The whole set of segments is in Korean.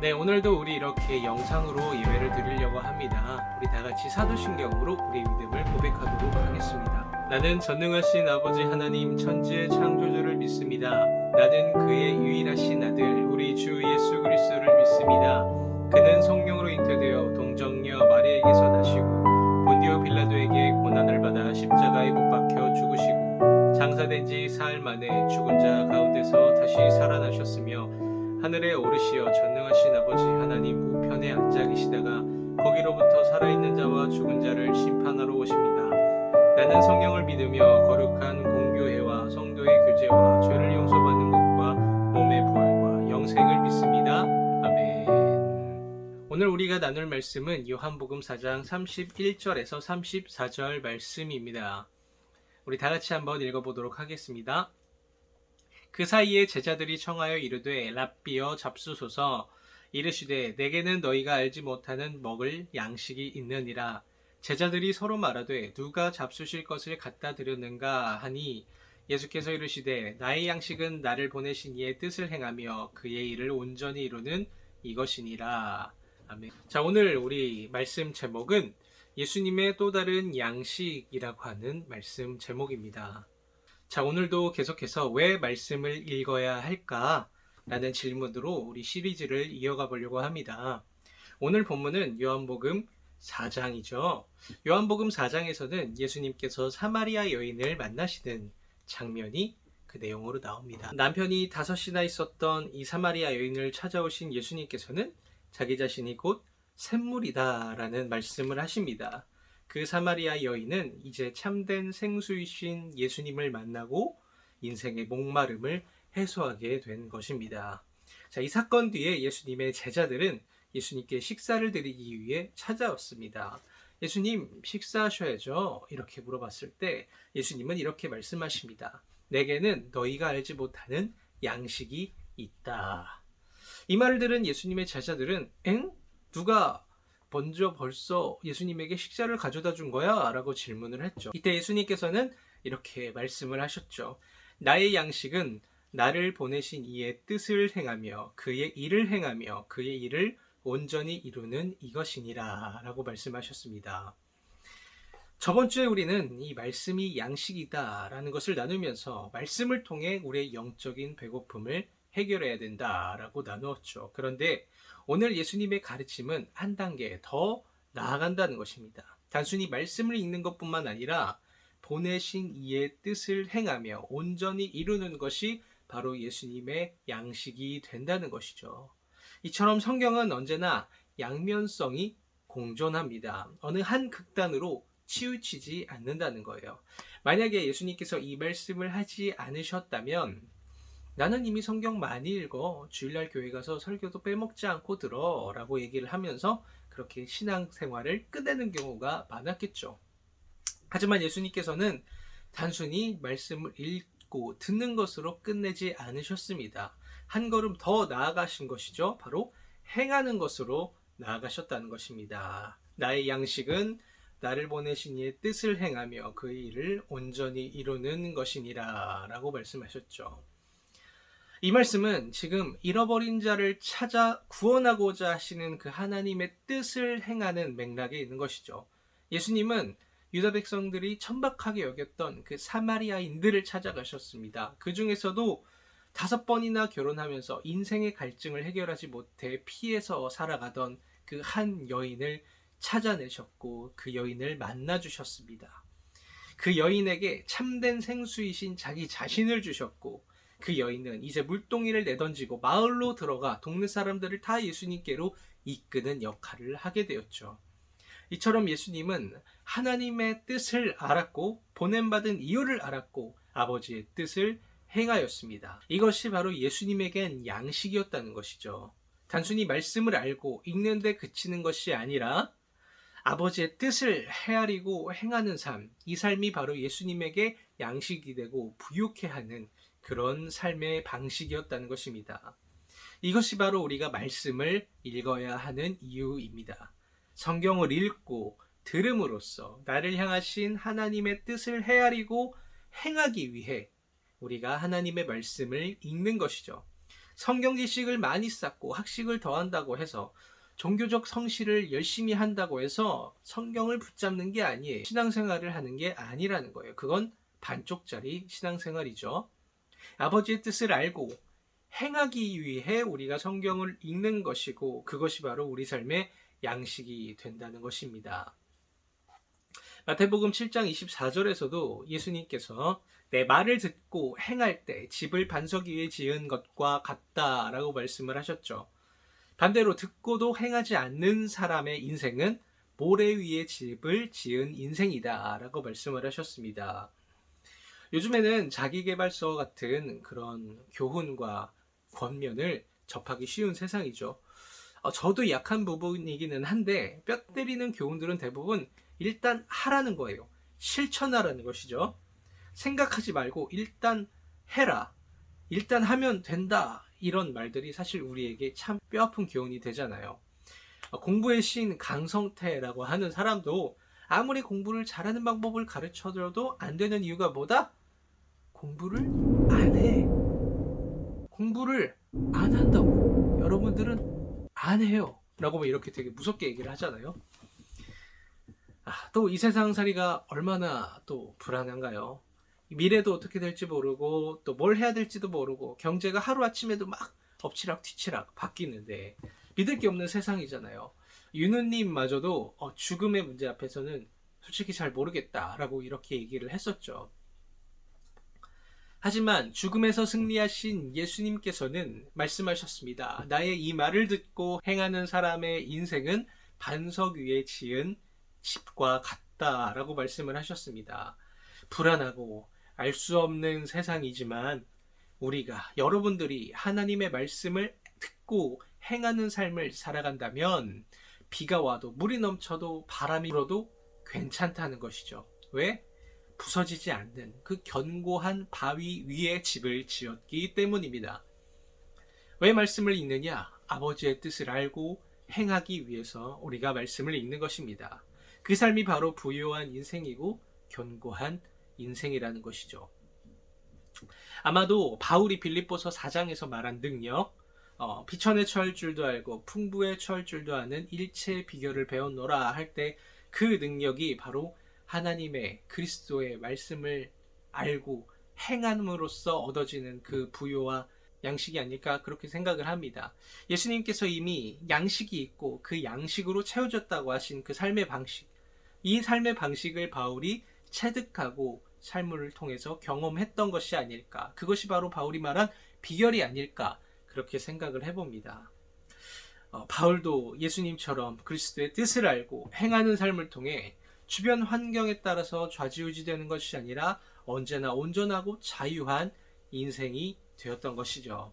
네, 오늘도 우리 이렇게 영상으로 예배를 드리려고 합니다. 우리 다 같이 사도신경으로 우리 믿음을 고백하도록 하겠습니다. 나는 전능하신 아버지 하나님 천지의 창조주를 믿습니다. 나는 그의 유일하신 아들 우리 주 예수 그리스도를 믿습니다. 그는 성령으로 잉태되어 동정녀 마리아에게서 나시고 본디오 빌라도에게 고난을 받아 십자가에 못 박혀 죽으시고 장사된 지 사흘 만에 죽은 자 가운데서 다시 살아나셨으며 하늘에 오르시어 전능하신 아버지 하나님 우편에 앉아 계시다가 거기로부터 살아있는 자와 죽은 자를 심판하러 오십니다. 나는 성령을 믿으며 거룩한 공교회와 성도의 교제와 죄를 용서받는 것과 몸의 부활과 영생을 믿습니다. 아멘. 오늘 우리가 나눌 말씀은 요한복음 4장 31절에서 34절 말씀입니다. 우리 다 같이 한번 읽어보도록 하겠습니다. 그 사이에 제자들이 청하여 이르되 랍비여 잡수소서. 이르시되 내게는 너희가 알지 못하는 먹을 양식이 있느니라. 제자들이 서로 말하되 누가 잡수실 것을 갖다 드렸는가 하니 예수께서 이르시되 나의 양식은 나를 보내신 이의 뜻을 행하며 그의 일을 온전히 이루는 이것이니라. 아멘. 자, 오늘 우리 말씀 제목은 예수님의 또 다른 양식이라고 하는 말씀 제목입니다. 자, 오늘도 계속해서 왜 말씀을 읽어야 할까? 라는 질문으로 우리 시리즈를 이어가 보려고 합니다. 오늘 본문은 요한복음 4장이죠. 요한복음 4장에서는 예수님께서 사마리아 여인을 만나시는 장면이 그 내용으로 나옵니다. 남편이 5이나 있었던 이 사마리아 여인을 찾아오신 예수님께서는 자기 자신이 곧 샘물이다 라는 말씀을 하십니다. 그 사마리아 여인은 이제 참된 생수이신 예수님을 만나고 인생의 목마름을 해소하게 된 것입니다. 자, 이 사건 뒤에 예수님의 제자들은 예수님께 식사를 드리기 위해 찾아왔습니다. 예수님, 식사하셔야죠. 이렇게 물어봤을 때 예수님은 이렇게 말씀하십니다. 내게는 너희가 알지 못하는 양식이 있다. 이 말을 들은 예수님의 제자들은 누가 먼저 벌써 예수님에게 식사를 가져다 준 거야? 라고 질문을 했죠. 이때 예수님께서는 이렇게 말씀을 하셨죠. 나의 양식은 나를 보내신 이의 뜻을 행하며 그의 일을 행하며 그의 일을 온전히 이루는 이것이니라 라고 말씀하셨습니다. 저번 주에 우리는 이 말씀이 양식이다 라는 것을 나누면서 말씀을 통해 우리의 영적인 배고픔을 해결해야 된다라고 나누었죠. 그런데 오늘 예수님의 가르침은 한 단계 더 나아간다는 것입니다. 단순히 말씀을 읽는 것뿐만 아니라 보내신 이의 뜻을 행하며 온전히 이루는 것이 바로 예수님의 양식이 된다는 것이죠. 이처럼 성경은 언제나 양면성이 공존합니다. 어느 한 극단으로 치우치지 않는다는 거예요. 만약에 예수님께서 이 말씀을 하지 않으셨다면 나는 이미 성경 많이 읽어 주일날 교회 가서 설교도 빼먹지 않고 들어 라고 얘기를 하면서 그렇게 신앙생활을 끝내는 경우가 많았겠죠. 하지만 예수님께서는 단순히 말씀을 읽고 듣는 것으로 끝내지 않으셨습니다. 한 걸음 더 나아가신 것이죠. 바로 행하는 것으로 나아가셨다는 것입니다. 나의 양식은 나를 보내신 이의 뜻을 행하며 그의 일을 온전히 이루는 것이니라 라고 말씀하셨죠. 이 말씀은 지금 잃어버린 자를 찾아 구원하고자 하시는 그 하나님의 뜻을 행하는 맥락에 있는 것이죠. 예수님은 유다 백성들이 천박하게 여겼던 그 사마리아인들을 찾아가셨습니다. 그 중에서도 5번이나 결혼하면서 인생의 갈증을 해결하지 못해 피해서 살아가던 그 한 여인을 찾아내셨고 그 여인을 만나주셨습니다. 그 여인에게 참된 생수이신 자기 자신을 주셨고 그 여인은 이제 물동이를 내던지고 마을로 들어가 동네 사람들을 다 예수님께로 이끄는 역할을 하게 되었죠. 이처럼 예수님은 하나님의 뜻을 알았고 보냄받은 이유를 알았고 아버지의 뜻을 행하였습니다. 이것이 바로 예수님에겐 양식이었다는 것이죠. 단순히 말씀을 알고 읽는데 그치는 것이 아니라 아버지의 뜻을 헤아리고 행하는 삶, 이 삶이 바로 예수님에게 양식이 되고 부유케 하는 그런 삶의 방식이었다는 것입니다. 이것이 바로 우리가 말씀을 읽어야 하는 이유입니다. 성경을 읽고 들음으로써 나를 향하신 하나님의 뜻을 헤아리고 행하기 위해 우리가 하나님의 말씀을 읽는 것이죠. 성경 지식을 많이 쌓고 학식을 더한다고 해서 종교적 성실을 열심히 한다고 해서 성경을 붙잡는 게 아니에요. 신앙생활을 하는 게 아니라는 거예요. 그건 반쪽짜리 신앙생활이죠. 아버지의 뜻을 알고 행하기 위해 우리가 성경을 읽는 것이고 그것이 바로 우리 삶의 양식이 된다는 것입니다. 마태복음 7장 24절에서도 예수님께서 내 말을 듣고 행할 때 집을 반석 위에 지은 것과 같다라고 말씀을 하셨죠. 반대로 듣고도 행하지 않는 사람의 인생은 모래 위에 집을 지은 인생이다라고 말씀을 하셨습니다. 요즘에는 자기계발서 같은 그런 교훈과 권면을 접하기 쉬운 세상이죠. 저도 약한 부분이기는 한데 뼈 때리는 교훈들은 대부분 일단 하라는 거예요. 실천하라는 것이죠. 생각하지 말고 일단 해라. 일단 하면 된다. 이런 말들이 사실 우리에게 참 뼈아픈 교훈이 되잖아요. 공부의 신 강성태라고 하는 사람도 아무리 공부를 잘하는 방법을 가르쳐줘도 안 되는 이유가 뭐다? 공부를 안 해. 공부를 안 한다고. 여러분들은 안 해요. 라고 이렇게 되게 무섭게 얘기를 하잖아요. 또 이 세상살이가 얼마나 또 불안한가요? 미래도 어떻게 될지 모르고 또 뭘 해야 될지도 모르고 경제가 하루아침에도 막 엎치락 뒤치락 바뀌는데 믿을 게 없는 세상이잖아요. 윤우님마저도 죽음의 문제 앞에서는 솔직히 잘 모르겠다라고 이렇게 얘기를 했었죠. 하지만 죽음에서 승리하신 예수님께서는 말씀하셨습니다. 나의 이 말을 듣고 행하는 사람의 인생은 반석 위에 지은 집과 같다라고 말씀을 하셨습니다. 불안하고 알 수 없는 세상이지만 우리가 여러분들이 하나님의 말씀을 듣고 행하는 삶을 살아간다면 비가 와도 물이 넘쳐도 바람이 불어도 괜찮다는 것이죠. 왜? 부서지지 않는 그 견고한 바위 위에 집을 지었기 때문입니다. 왜 말씀을 읽느냐? 아버지의 뜻을 알고 행하기 위해서 우리가 말씀을 읽는 것입니다. 그 삶이 바로 부유한 인생이고 견고한 인생이라는 것이죠. 아마도 바울이 빌립보서 4장에서 말한 능력, 비천에 처할 줄도 알고 풍부에 처할 줄도 아는 일체의 비결을 배웠노라 할 때 그 능력이 바로 하나님의 그리스도의 말씀을 알고 행함으로써 얻어지는 그 부요와 양식이 아닐까 그렇게 생각을 합니다. 예수님께서 이미 양식이 있고 그 양식으로 채워졌다고 하신 그 삶의 방식, 이 삶의 방식을 바울이 체득하고 삶을 통해서 경험했던 것이 아닐까, 그것이 바로 바울이 말한 비결이 아닐까 그렇게 생각을 해봅니다. 바울도 예수님처럼 그리스도의 뜻을 알고 행하는 삶을 통해 주변 환경에 따라서 좌지우지되는 것이 아니라 언제나 온전하고 자유한 인생이 되었던 것이죠.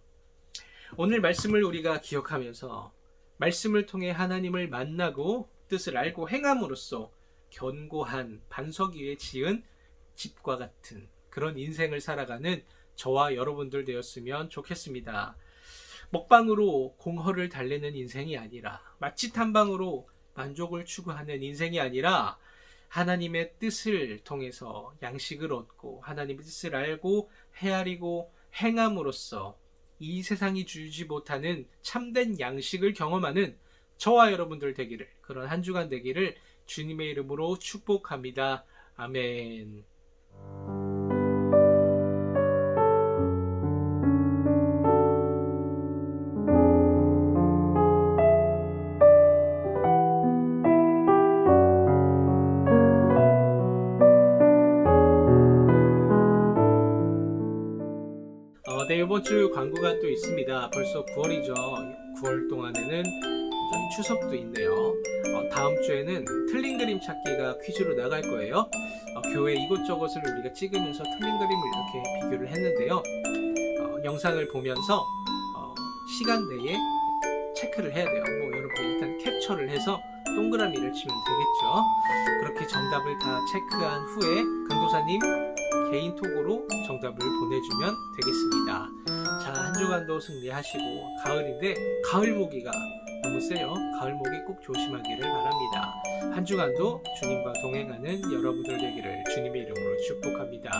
오늘 말씀을 우리가 기억하면서 말씀을 통해 하나님을 만나고 뜻을 알고 행함으로써 견고한 반석 위에 지은 집과 같은 그런 인생을 살아가는 저와 여러분들 되었으면 좋겠습니다. 먹방으로 공허를 달래는 인생이 아니라 맛집 탐방으로 만족을 추구하는 인생이 아니라 하나님의 뜻을 통해서 양식을 얻고 하나님의 뜻을 알고 헤아리고 행함으로써 이 세상이 주지 못하는 참된 양식을 경험하는 저와 여러분들 되기를, 그런 한 주간 되기를 주님의 이름으로 축복합니다. 아멘. 네, 이번 주 광고가 또 있습니다. 벌써 9월이죠. 9월 동안에는 저희 추석도 있네요. 다음 주에는 틀린 그림 찾기가 퀴즈로 나갈 거예요. 교회 이곳저곳을 우리가 찍으면서 틀린 그림을 이렇게 비교를 했는데요. 영상을 보면서 시간 내에 체크를 해야 돼요. 여러분 일단 캡처를 해서 동그라미를 치면 되겠죠. 그렇게 정답을 다 체크한 후에 강도사님 개인 톡으로 정답을 보내주면 되겠습니다. 자, 한 주간도 승리하시고, 가을인데 가을 모기가 너무 세요. 가을 모기 꼭 조심하기를 바랍니다. 한 주간도 주님과 동행하는 여러분들 되기를 주님의 이름으로 축복합니다.